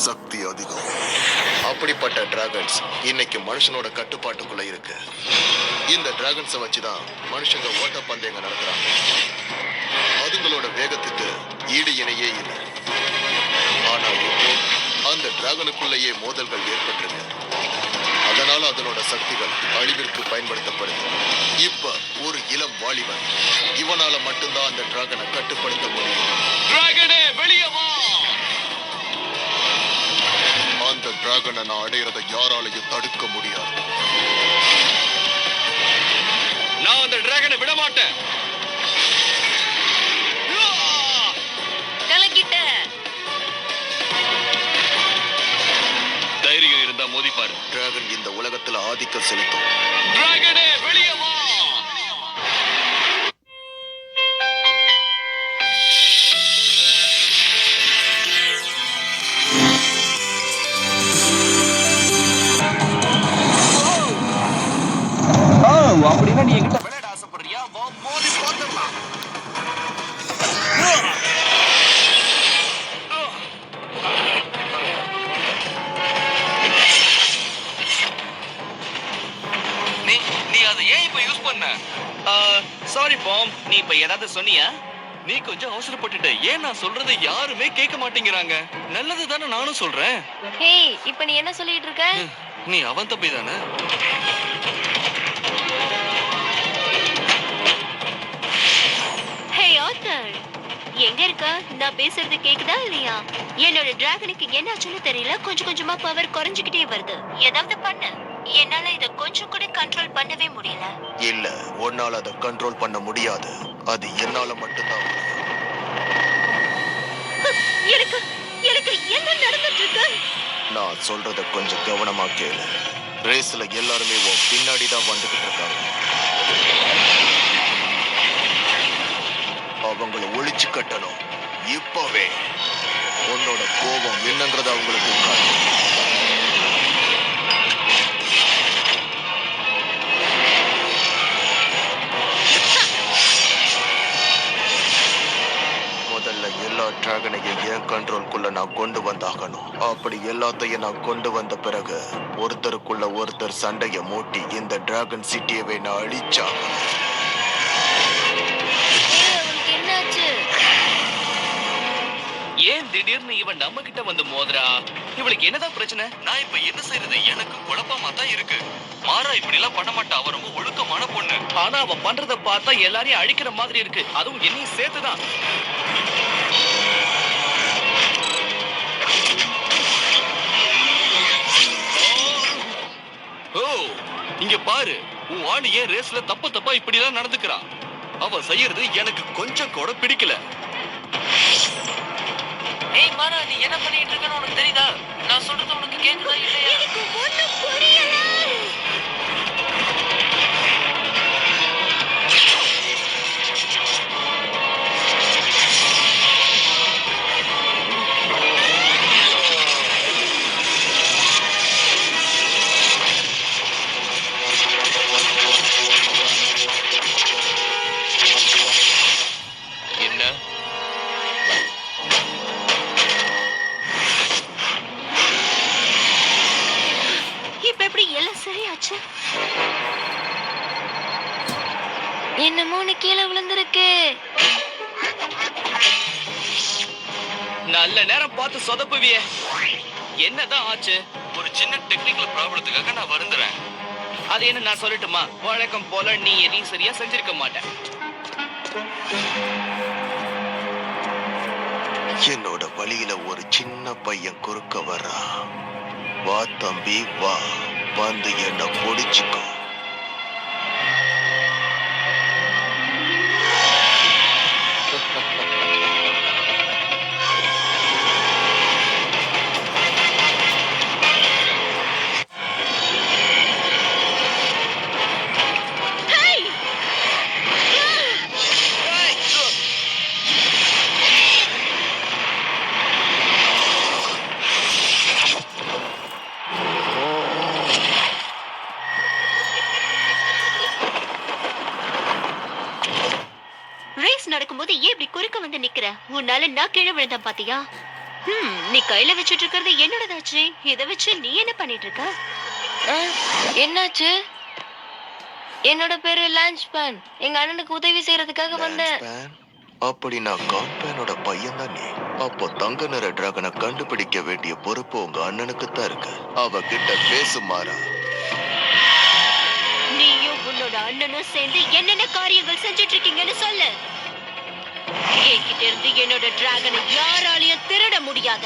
சக்தி அதிகம். அப்படிப்பட்ட டிராகன்ஸ் இன்னைக்கு மனுஷனோட கட்டுப்பாட்டுக்குள்ள இருக்கு. இந்த டிராகன்ஸை வச்சுதான் மனுஷங்க ஓட்டப்பந்தயங்க நடத்துறாங்க. அதுங்களோட வேகத்துக்கு ஈடு இணையே இல்லை. ஆனா இப்போ அந்த டிராகனுக்குள்ளேயே மோதல்கள் ஏற்பட்டிருக்கு. அதனால அதனோட சக்திகள் அழிவிற்கு பயன்படுத்தப்படுது. இப்ப ஒரு இளம் வாலிபன், இவனால மட்டும்தான் அந்த டிராகனை கட்டுப்படுத்த முடியும். டிராகனே வெளியே வா! அந்த டிராகனை நான் அடையிறதை யாராலையும் தடுக்க முடியாது. நான் அந்த டிராகனை விட மாட்டேன். தைரியம் இருந்தா மோதிப்பாரு. டிராகன் இந்த உலகத்துல ஆதிக்கம் செலுத்தும். டிராகனே வெளியே வா! அப்படின்னா நீ என்கிட்ட விளையாட ஆசைப்படுறியா? மோதி பார்த்துடலாம். நீ அதை ஏன் இப்ப யூஸ் பண்ண? சாரி பாம், நீ இப்ப ஏதாவது சொன்னியா? நீ கொஞ்சம் அவசரப்பட்டுட்ட. ஏன் நான் சொல்றதை யாருமே கேட்க மாட்டேங்கிறாங்க. நல்லது தானே நானும் சொல்றேன். ஹேய், இப்ப நீ என்ன சொல்லிட்டு இருக்க? நீ அவன் தம்பி தானே? ஹே ஆத்தர், எங்க இருக்க? நான் பேசுறது கேக்குதா இல்லையா? என்னோட டிராகனுக்கு என்னாச்சுன்னு தெரியல, கொஞ்சம் கொஞ்சமா பவர் குறைஞ்சுக்கிட்டே வருது. ஏதாவது பண்ணு. என்னால இத கொஞ்சம் கூட கண்ட்ரோல் பண்ணவே முடியல. இல்ல, உன்னால அதை கண்ட்ரோல் பண்ண முடியாது. அது என்னால மட்டும்தான் முடியும். எனக்கு எனக்கு என்ன நடந்துட்டு இருக்கு? நான் சொல்றத கொஞ்சம் கவனமா கேளு. ரேஸ்ல எல்லாருமே உன் பின்னாடி தான் வந்துகிட்டு இருக்காங்க. அவங்கள ஒழிச்சு கட்டணும். இப்பவே உன்னோட கோபம் என்னங்கறத அவங்களுக்கு காட்டு. முதல்ல எல்லா டிராகனையும் என் கண்ட்ரோல்குள்ள நான் கொண்டு வந்தாகணும். அப்படி எல்லாத்தையும் நான் கொண்டு வந்த பிறகு ஒருத்தருக்குள்ள ஒருத்தர் சண்டைய மூட்டி இந்த டிராகன் சிட்டியவே நான் அழிச்சாகணும். உனக்கு என்னாச்சு? ஏன் திடீர்னு இவன் நம்ம கிட்ட வந்து மோதுறா? இவளுக்கு என்னதான் பிரச்சனை? நான் இப்ப என்ன செய்யறது? எனக்கு குழப்பமா தான் இருக்கு. மாறா இப்படி எல்லாம் பண்ண மாட்டா. அவ ரொம்ப ஒழுக்கமான பொண்ணு. ஆனா அவ பண்றத பார்த்தா எல்லாரையும் அழிக்கிற மாதிரி இருக்கு. அதுவும் என்னையும் சேர்த்துதான். ஓ, இங்க பாரு. உன் ஆளு ஏன் ரேஸ்ல தப்பா இப்படிதான் நடந்துக்கிறான். அவ செய்யறது எனக்கு கொஞ்சம் கூட பிடிக்கல. ஏய் மாறா, நீ என்ன பண்ணிட்டு இருக்கன்னு உனக்கு தெரியுதா? நான் சொல்றது உனக்கு கேக்குதா இல்லையா? எனக்கு ஒண்ணும் புரியல. என்ன? இப்ப எப்படி எல்லாம் சரியாச்சு? என்னமோ நீ கீழே விழுந்திருக்கு. நல்ல நேரம் பார்த்து சொதப்புவியே. என்னதான் ஆச்சு? ஒரு சின்ன டெக்னிக்கல் ப்ராப்ளத்துக்காக நான் வருந்துறேன். அது என்ன நான் சொல்லட்டுமா? வழக்கம் போல நீ எதையும் சரியா செஞ்சிருக்க மாட்டேன். என்னோட வழியில ஒரு சின்ன பையன் குறுக்க வர்றான். வா தம்பி வா, வந்து என்ன பொடிச்சுக்கோ. ரேஸ் நடக்கும்போது ஏன் இப்படி குறுக்க வந்து நிக்கிற? உன்னால நான் கீழே விழுந்தேன் பாத்தியா? நீ கையில வச்சிட்டு இருக்கிறது என்னோடதாச்சு. இத வச்சு நீ என்ன பண்ணிட்டு இருக்க? என்னாச்சு? என்னோட பேரு லான்ச் பேன். எங்க அண்ணனுக்கு உதவி செய்யறதுக்காக வந்தேன். லான்ஸ்பேன்? அப்படி நான் கான்பேனோட பையன் தான் நீ. அப்போ தங்க நிற டிராகனை கண்டுபிடிக்க வேண்டிய பொறுப்பு உங்க அண்ணனுக்கு தான் இருக்கு. அவகிட்ட பேசுமாறா. நீயும் உன்னோட அண்ணனும் சேர்ந்து என்னென்ன காரியங்கள் செஞ்சுட்டு இருக்கீங்கன்னு சொல்லு. என்கிட்ட இருந்து என்னோட டிராகனை யாராலையும் திருட முடியாத.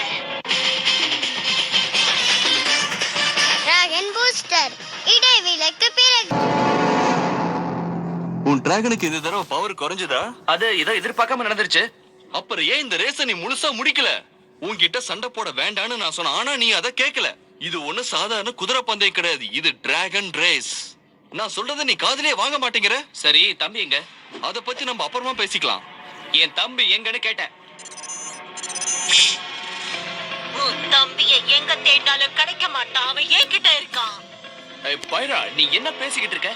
டிராகன் பூஸ்டர் இடைவேளைக்கு பிறகு. உன் டிராகனுக்கு இந்த தடவை பவர் குறைஞ்சதா? அது இதை எதிர்பார்க்காம நடந்துருச்சு. அப்புறம் ஏன் இந்த ரேஸ நீ முழுசா முடிக்கல? உன்கிட்ட சண்டை போட வேண்டான்னு நான் சொன்னேன், ஆனா நீ அதை கேட்கல. இது ஒண்ணு சாதாரண குதிரை பந்தயம் கிடையாது, இது டிராகன் ரேஸ். நான் சொல்றதை நீ காதுலயே வாங்க மாட்டேங்கிற. சரி, தம்பி எங்க? அத பத்தி நம்ம அப்புறமா பேசிக்கலாம். என் தம்பி எங்கன்னு கேட்டேன். உன் தம்பியை எங்க தேடினாலும் கிடைக்க மாட்டான். அவன் என்கிட்ட இருக்கான். பைரா, நீ என்ன பேசிக்கிட்டு இருக்க?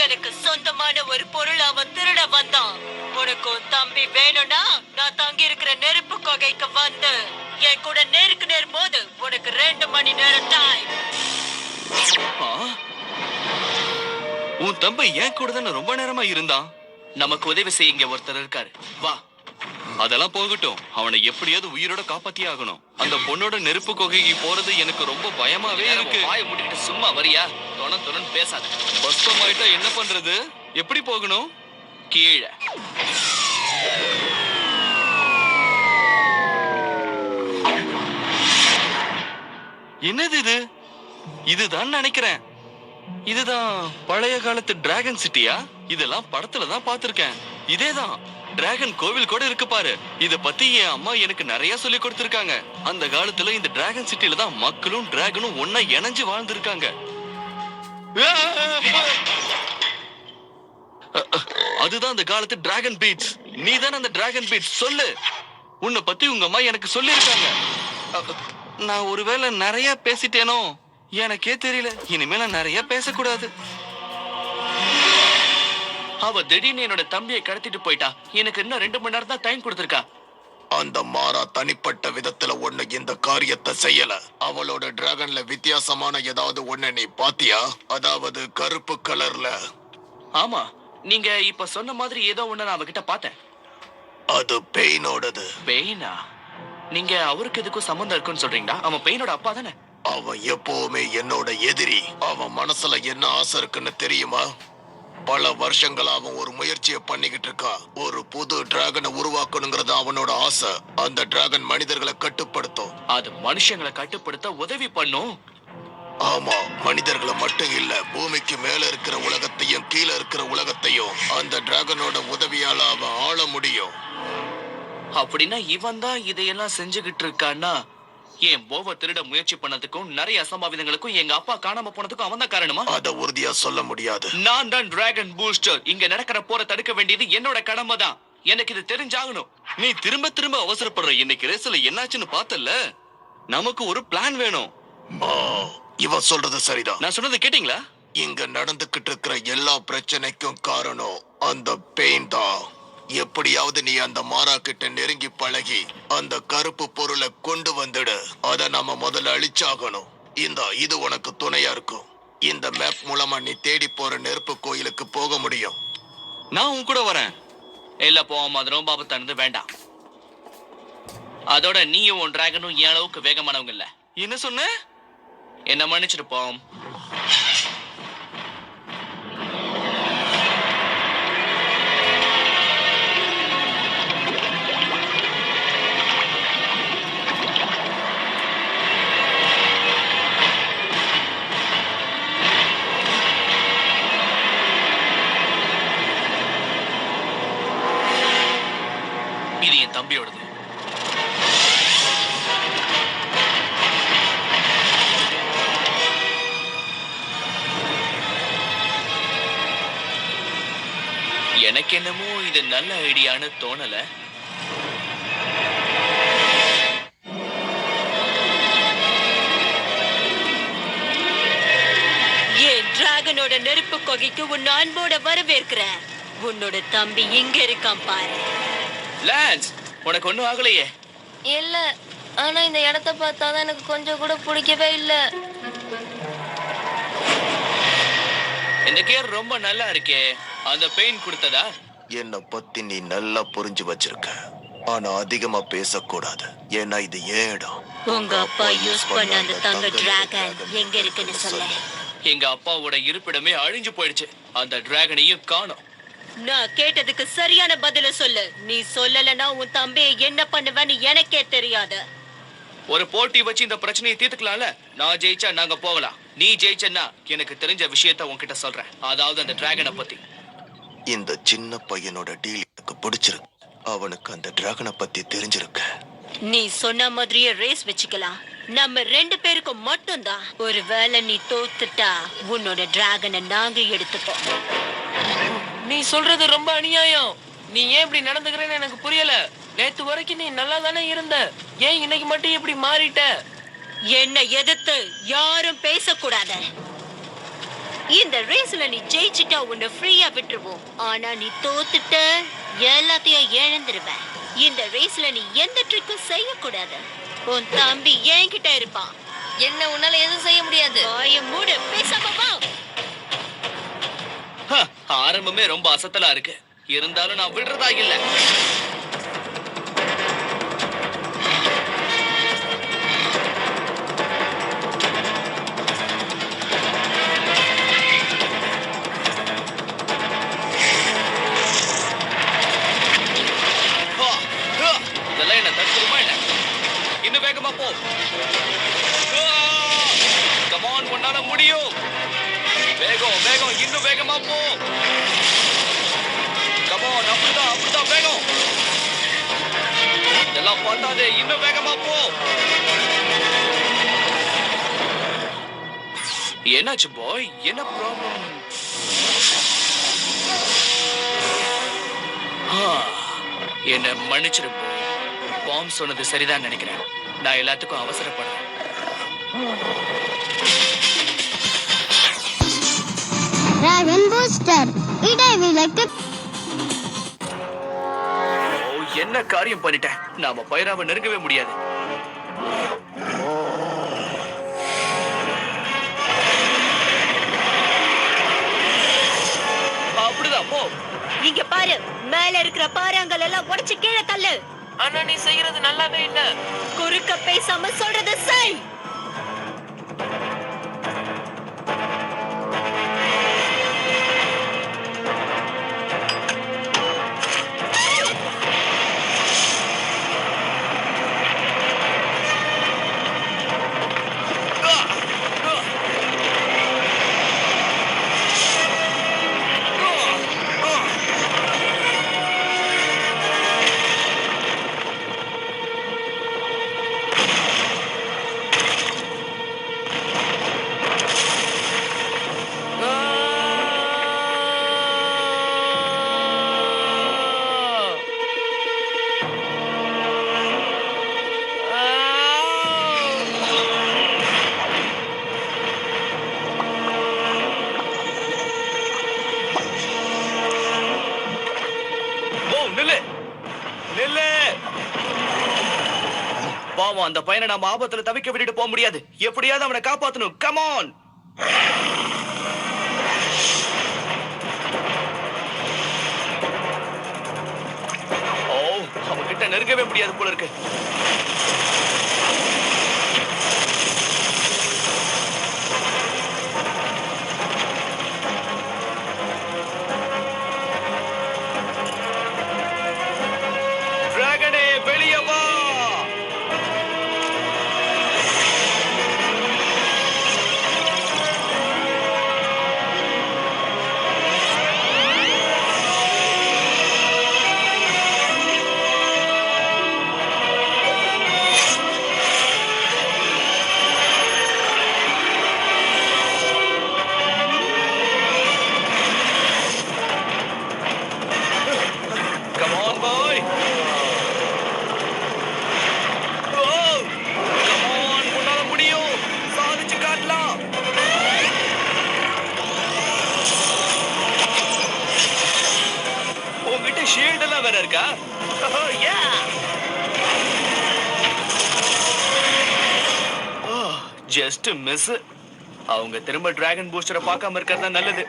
எனக்கு சொந்தமான ஒரு பொருள் அவன் திருட வந்தான். உனக்கு உன் தம்பி வேணும்னா நான் தங்கி இருக்கிற நெருப்பு கொகைக்கு வந்து என் கூட நேருக்கு நேர் மோது. உனக்கு 2 மணி நேரம் டைம். ஆ? உன் தம்பி ஏன் கூட தானே ரொம்ப நேரமா இருந்தான். நமக்கு உதவி செய்ய இங்க ஒருத்தர் இருக்காரு, வா. அதெல்லாம் போகட்டும், அவனை எப்படியாவது உயிரோட காப்பாத்தியே ஆகணும். அந்த பொண்ணோட நெருப்பு குகைக்கு போறது எனக்கு ரொம்ப பயமாவே இருக்கு. வாயை மூடிக்கிட்டு சும்மா வரியா? தொணன்னு பேசாத. பஸ்டம் ஆயிட்டா என்ன பண்றது? எப்படி போகணும்? கீழே. என்னது இது? இதுதான் நினைக்கிறேன். இதுதான் பழைய காலத்து டிராகன் சிட்டியா? இதெல்லாம் படத்துல தான் பார்த்திருக்கேன். இதேதான் டிராகன் கோவில் கூட இருக்கு பாரு. இத பத்தி என் அம்மா எனக்கு நிறைய சொல்லி கொடுத்திருக்காங்க. அந்த காலத்துல இந்த டிராகன் சிட்டில தான் மக்களும் டிராகனும் ஒன்னா இணைஞ்சு வாழ்ந்திருக்காங்க. அதுதான் அந்த காலத்து டிராகன் பீட்ஸ். நீ தானே அந்த டிராகன் பீட்ஸ்? சொல்லு. உன்னை பத்தி உங்க அம்மா எனக்கு சொல்லி இருக்காங்க. நான் ஒருவேளை நிறைய பேசிட்டேனோ எனக்கே தெரியல. இனிமேல நிறைய பேசக்கூடாது. அவ திடீர்னு என்னோட தம்பியை கடத்திட்டு போயிட்டா. எனக்கு இன்னும் 2 மணி நேரம் தான் டைம் கொடுத்திருக்கா. அந்த மாறா தனிப்பட்ட விதத்துல ஒண்ணு இந்த காரியத்தை செய்யல. அவளோட டிராகன்ல வித்தியாசமான ஏதாவது ஒண்ணு நீ பாத்தியா? அதாவது கருப்பு கலர்ல. ஆமா, நீங்க இப்ப சொன்ன மாதிரி ஏதோ ஒண்ணு நான் அவகிட்ட பார்த்தேன். அது பெயினோடது. பெயினா? நீங்க அவருக்கு எதுக்கும் சம்பந்தம் இருக்குன்னு சொல்றீங்களா? அவன் பெயினோட அப்பா தானே? அவன் எப்பவுமே என்னோட எதிரி. அவன் மனசுல என்ன ஆசை இருக்குன்னு தெரியுமா? பல வருஷங்களா அவன் ஒரு முயற்சியை பண்ணிக்கிட்டு இருக்கான். ஒரு புது டிராகனை உருவாக்கணுங்கிறது அவனோட ஆசை. அந்த டிராகன் மனிதர்களை கட்டுப்படுத்தும். அது மனுஷங்களை கட்டுப்படுத்த உதவி பண்ணும். ஆமா, மனிதர்களை மட்டும் இல்ல, பூமிக்கு மேல இருக்கிற உலகத்தையும் கீழே இருக்கிற உலகத்தையும் அந்த டிராகனோட உதவியால அவன் ஆள முடியும். அப்படின்னா இவன் தான் இதையெல்லாம் செஞ்சுகிட்டு இருக்கான்னா, என் போவ திருட முயற்சி பண்ணதுக்கும் நிறைய அசம்பாவிதங்களுக்கும் எங்க அப்பா காணாம போனதுக்கும் அவன் தான் காரணமா? அத உறுதியா சொல்ல முடியாது. நான் தான் டிராகன் பூஸ்டர். இங்க நடக்கிற போரை தடுக்க வேண்டியது என்னோட கடமை தான். எனக்கு இது தெரிஞ்சாகணும். நீ திரும்ப திரும்ப அவசரப்படுற. இன்னைக்கு ரேஸ்ல என்னாச்சுன்னு பார்த்தல. நமக்கு ஒரு பிளான் வேணும். இவன் சொல்றது சரிதான். நான் சொன்னதை கேட்டீங்களா? இங்க நடந்துகிட்டு இருக்கிற எல்லா பிரச்சனைக்கும் காரணம் அந்த பெயின் தான். எப்படியாவது நீ அந்த மாறா கிட்ட நெருங்கி பழகி அந்த கருப்பு பொருளை கொண்டு வந்துடு. அத நாம முதல்ல அழிச்சாகணும். இது உனக்கு துணையா இருக்கும். இந்த மேப் மூலமா நீ தேடி போற நெருப்பு கோயிலுக்கு போக முடியும். நான் உன் கூட வரேன். இல்ல, போவோம். அது ரொம்ப ஆபத்தானது, வேண்டாம். அதோட நீயும் உன் டிராகனும் என் அளவுக்கு வேகமானவங்க இல்ல. என்ன சொன்ன? என்ன மன்னிச்சிருப்போம். இது என் தம்பியோடது. எனக்கு என்னமோ இது நல்ல ஐடியான்னு தோணல. ஏன் டிராகனோட நெருப்பு கொகைக்கு உன் அன்போட வரவேற்கிற. உன்னோட தம்பி இங்க இருக்கான் பாரு. லான்ஸ், உனக்கு ஒண்ணும் ஆகலையே? இல்ல, ஆனா இந்த இடத்த பார்த்தாதான் எனக்கு கொஞ்சம் கூட பிடிக்கவே இல்ல. இந்த கேர் ரொம்ப நல்லா இருக்கே. அந்த பெயின் கொடுத்ததா? என்னை பத்தி நீ நல்லா புரிஞ்சு வச்சிருக்க. ஆனா அதிகமா பேசக்கூடாது, ஏன்னா இது ஏன் இடம். உங்க அப்பா யூஸ் பண்ண அந்த தங்க டிராகன் எங்க இருக்குன்னு சொல்ல. எங்க அப்பாவோட இருப்பிடமே அழிஞ்சு போயிடுச்சு. அந்த டிராகனையும் காணோம். நான் கேட்டதுக்கு சரியான பதில சொல்லு. நீ சொல்லலன்னா உன் தம்பியை என்ன பண்ணுவேன்னு எனக்கே தெரியாது. ஒரு போட்டி வச்சு இந்த பிரச்சனையை தீர்த்துக்கலாம்ல. நான் ஜெயிச்சா நாங்க போகலாம். நீ ஜெயிச்சன்னா எனக்கு தெரிஞ்ச விஷயத்த உன்கிட்ட சொல்றேன். அதாவது அந்த டிராகனை பத்தி. இந்த சின்ன பையனோட டீல் எனக்கு பிடிச்சிருக்கு. அவனுக்கு அந்த டிராகனை பத்தி தெரிஞ்சிருக்கு. நீ சொன்ன மாதிரியே ரேஸ் வச்சுக்கலாம். நம்ம 2 பேருக்கும் மட்டும்தான். ஒருவேளை நீ தோத்துட்டா உன்னோட டிராகனை நாங்க எடுத்துப்போம். நீ சொல்றது ரொம்ப அநியாயம். நீ ஏன் இப்படி நடந்துக்கிறேன்னு எனக்கு புரியல. நேத்து வரைக்கும் நீ நல்லா தானே இருந்த. ஏன் இன்னைக்கு மட்டும் இப்படி மாறிட்ட? என்னை எதிர்த்து யாரும் பேசக்கூடாது. இந்த ரேஸ்ல நீ ஜெயிச்சுட்டா உன்னை ஃப்ரீயா விட்டுருவோம். ஆனா நீ தோத்துட்ட எல்லாத்தையும் இழந்துருவ. இந்த ரேஸ்ல நீ எந்த ட்ரிக்கும் செய்யக்கூடாது. உன் தம்பி என்கிட்ட இருப்பான். என்ன உன்னால எதுவும் செய்ய முடியாது. வாயை மூடு, பேசாம வா. ஆரம்பமே ரொம்ப அசத்தலா இருக்கு. இருந்தாலும் நான் விடுறதா இல்ல. இதெல்லாம் என்ன தடுத்துருமா என்ன? இன்னும் வேகமா போ. கமான், உன்னால முடியும். வேகம் வேகம், இன்னும் வேகமா போ. கமான், அப்படிதான் வேகம். இதெல்லாம் பார்த்தாதே, இன்னும் வேகமா போ. என்னாச்சு பாய்? என்ன ப்ராப்ளம்? என்ன மன்னிச்சிரு போ. பாம் சொன்னது சரிதான் நினைக்கிறேன். நான் எல்லாத்துக்கும் அவசரப்படுறேன். Dragon booster இடைவிலக்கு. என்ன காரியம் பண்ணிட்டேன். நாம பைராவை நெருங்கவே முடியாது. அப்படிதான் போ. இங்க பாரு, மேல இருக்கிற பாறாங்கல் எல்லாம் உடைச்சு கீழே தள்ளு. ஆனா நீ செய்யறது நல்லாவே இல்ல. குறுக்க பேசாம சொல்றத செய். பாவம், அந்த பையனை நாம ஆபத்துல தவிக்க விட்டுட்டு போக முடியாது. எப்படியாவது அவனை காப்பாத்தணும். கமான். ஓ, அவன்கிட்ட நெருங்கவே முடியாது போல இருக்கு. டிராகனே, வெளியே வா. Just miss. அவங்க திரும்ப டிராகன் பூஸ்டரை பார்க்காம இருக்கிறது தான் நல்லது.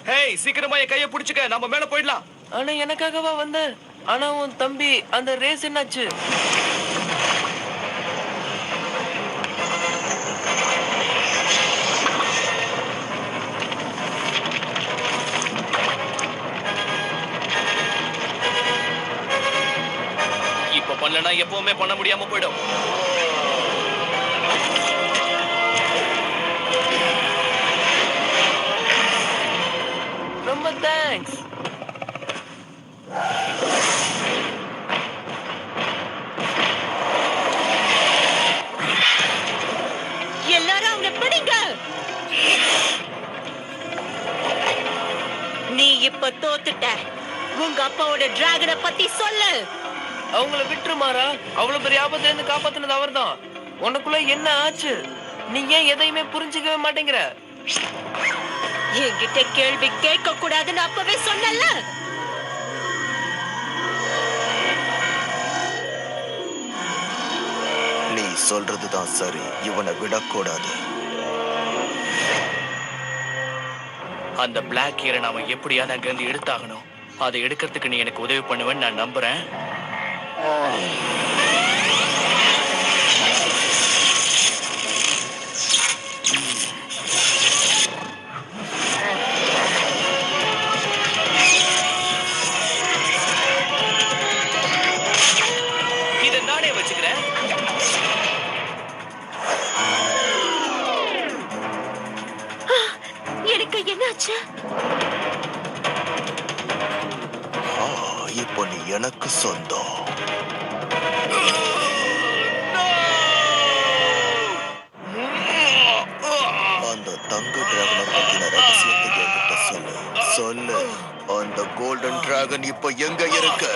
ஹேய், சீக்கிரமா என் கையை பிடிச்சுக்க, நம்ம மேல போயிடலாம். ஆனா எனக்காகவா வந்த? ஆனா உன் தம்பி அந்த ரேஸ் என்னாச்சு? இப்ப பண்ணலனா எப்பவுமே பண்ண முடியாம போயிடும். ரொம்ப தேங்க்ஸ். எல்லாரும் அவனை பிடிங்க. நீ இப்ப தோத்துட்ட. உங்க அப்பாவோட டிராகனை பத்தி சொல்லு. அவங்கள விட்டுருமாரா? அவ்வளவு பெரிய ஆபத்துல இருந்து காப்பாத்தினது அவர்தான். உனக்குள்ள என்ன ஆச்சு? நீ ஏன் எதையுமே புரிஞ்சுக்கவே மாட்டேங்கிற? என்கிட்ட கேள்வி கேட்க கூடாதுன்னு அப்பவே சொன்னல. நீ சொல்றதுதான் சரி. இவனை விடக்கூடாது. அந்த பிளாக் ஹியரை நாம எப்படியாவது அங்க இருந்து எடுத்தாகணும். அதை எடுக்கிறதுக்கு நீ எனக்கு உதவி பண்ணுவேன்னு நான் நம்புறேன். இதை நானே வச்சுக்கிறேன். எனக்கு என்னாச்சு? இப்போ நீ எனக்கு சொந்தம். அந்த தங்க டிராகனை பத்தின ரகசியத்தை என்கிட்ட சொல்லு. சொல்லு. அந்த கோல்டன் டிராகன் இப்ப எங்க இருக்கு?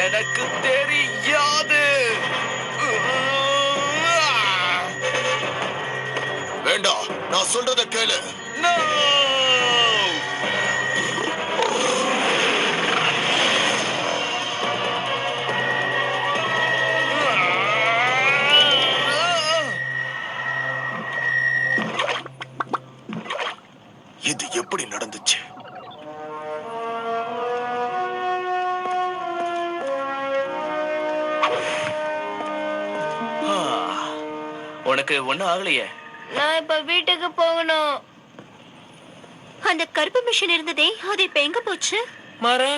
எனக்கு தெரியாது. வேண்டாம், நான் சொல்றத கேளு. No! இது எப்படி நடந்துச்சு? உனக்கு ஒண்ணும் ஆகலையே? நான் இப்ப வீட்டுக்கு போகணும். அந்த கருப்பு மிஷின் இருந்ததே, அது இப்ப எங்க போச்சு? மாறா,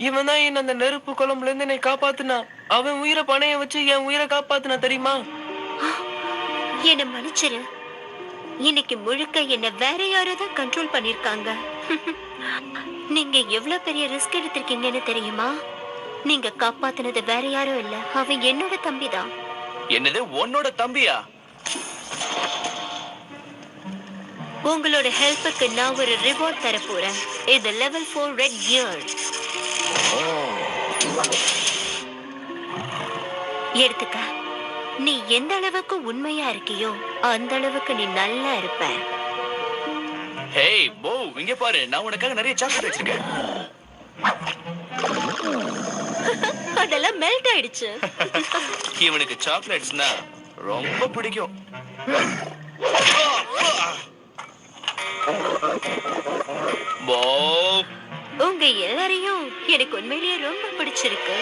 இவன் தான் என்ன அந்த நெருப்பு குழம்புல இருந்து என்னை காப்பாத்துனான். அவன் உயிரை பணைய வச்சு என் உயிரை காப்பாத்துனா தெரியுமா? என்ன மன்னிச்சிரு. இன்னைக்கு முழுக்க என்ன வேற யாரோ தான் கண்ட்ரோல் பண்ணிருக்காங்க. நீங்க எவ்வளவு பெரிய ரிஸ்க் எடுத்திருக்கீங்கன்னு தெரியுமா? நீங்க காப்பாத்துனது வேற யாரும் இல்ல, அவன் என்னோட தம்பி தான். என்னது, உன்னோட தம்பியா? உங்களோட ஹெல்ப்புக்கு நான் ஒரு ரிவார்ட் தர போறேன். இது லெவல் 4 ரெட் கியர். எடுத்துக்க. நீ எந்த அளவுக்கு உண்மையா இருக்கியோ அந்த அளவுக்கு நீ நல்லா இருப்ப. ஹேய் போ, இங்க பாரு, நான் உனக்காக நிறைய சாக்லேட் வச்சிருக்கேன். அதெல்லாம் மெல்ட் ஆயிடுச்சு. இவனுக்கு சாக்லேட்ஸ்னா ரொம்ப பிடிக்கும். போ, உங்க எல்லாரையும் எனக்கு உண்மையிலேயே ரொம்ப பிடிச்சிருக்கு.